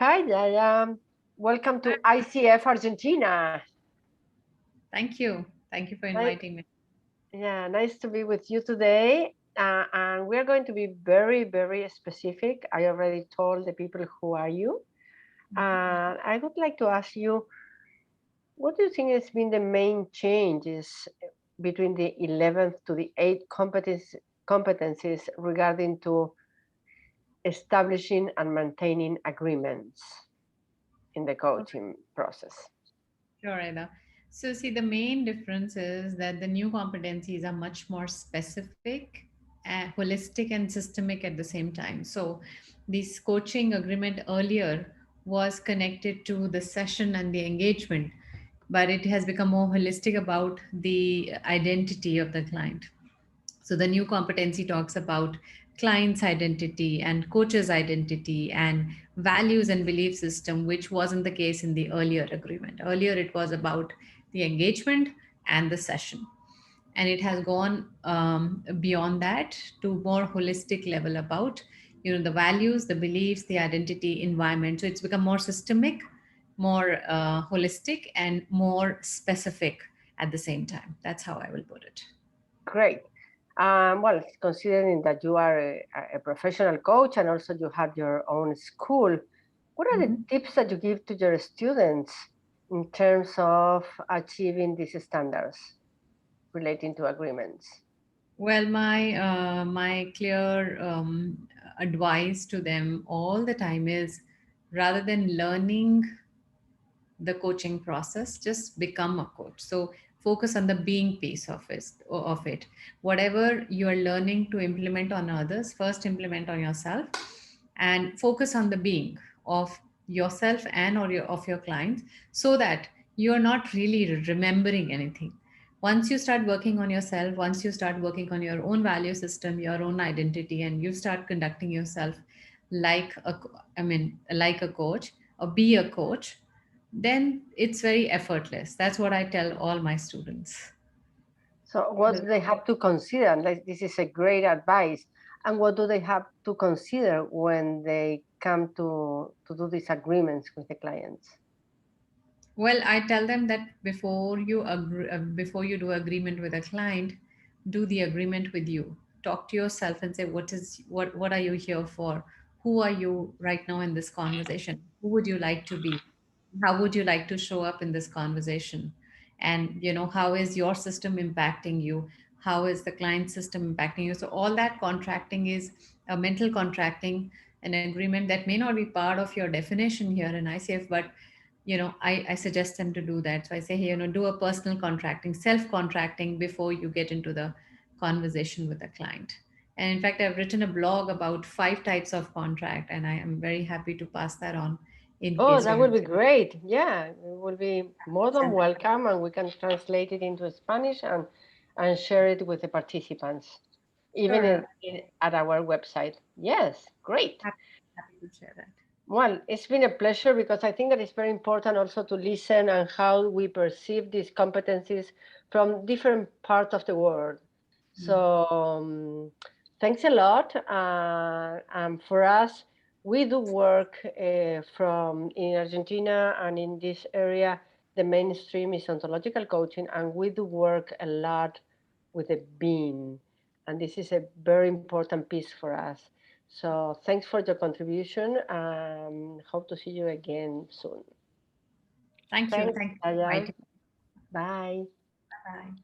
Hi, Jaya. Welcome to ICF Argentina. Thank you. Thank you for inviting me. Yeah, nice to be with you today. And we're going to be very, very specific. I already told the people who are you. And I would like to ask you, what do you think has been the main changes between the 11th to the 8th competencies regarding to establishing and maintaining agreements in the coaching process? Sure, Aida. So, see, the main difference is that the new competencies are much more specific, holistic, and systemic at the same time. So, this coaching agreement earlier was connected to the session and the engagement, but it has become more holistic about the identity of the client. So the new competency talks about client's identity and coach's identity and values and belief system, which wasn't the case in the earlier agreement. Earlier, it was about the engagement and the session. And it has gone beyond that to more holistic level about the values, the beliefs, the identity, environment. So it's become more systemic, more holistic, and more specific at the same time. That's how I will put it. Great. Well, considering that you are a professional coach and also you have your own school, what are the Mhm. tips that you give to your students in terms of achieving these standards relating to agreements? Well, my clear advice to them all the time is rather than learning the coaching process, just become a coach. So focus on the being piece of it. Whatever you are learning to implement on others, first implement on yourself, and focus on the being of yourself and of your clients, so that you are not really remembering anything. Once you start working on yourself, once you start working on your own value system, your own identity, and you start conducting yourself like a coach, or be a coach, then it's very effortless. That's what I tell all my students. So, what do they have to consider? Like, this is a great advice. And what do they have to consider when they come to do these agreements with the clients? Well, I tell them that before you do agreement with a client, do the agreement with you. Talk to yourself and say, what are you here for? Who are you right now in this conversation? Who would you like to be? How would you like to show up in this conversation? And how is your system impacting you? How is the client system impacting you? So all that contracting is a mental contracting, an agreement that may not be part of your definition here in ICF, but I suggest them to do that. So I say, hey, do a personal contracting, self contracting before you get into the conversation with the client. And in fact, I've written a blog about 5 types of contract, and I am very happy to pass that on in Oh, case that you would be great. Yeah, it will be more than have. welcome, and we can translate it into Spanish and share it with the participants, even Sure. at our website. Yes, great. Happy, happy to share that. Well, it's been a pleasure because I think that it's very important also to listen and how we perceive these competencies from different parts of the world. So thanks a lot. For us, we do work from in Argentina and in this area. The mainstream is ontological coaching, and we do work a lot with the being, and this is a very important piece for us. So thanks for your contribution. Hope to see you again soon. Thank you. Thanks, Thank you for Aya. inviting me. Bye. Bye.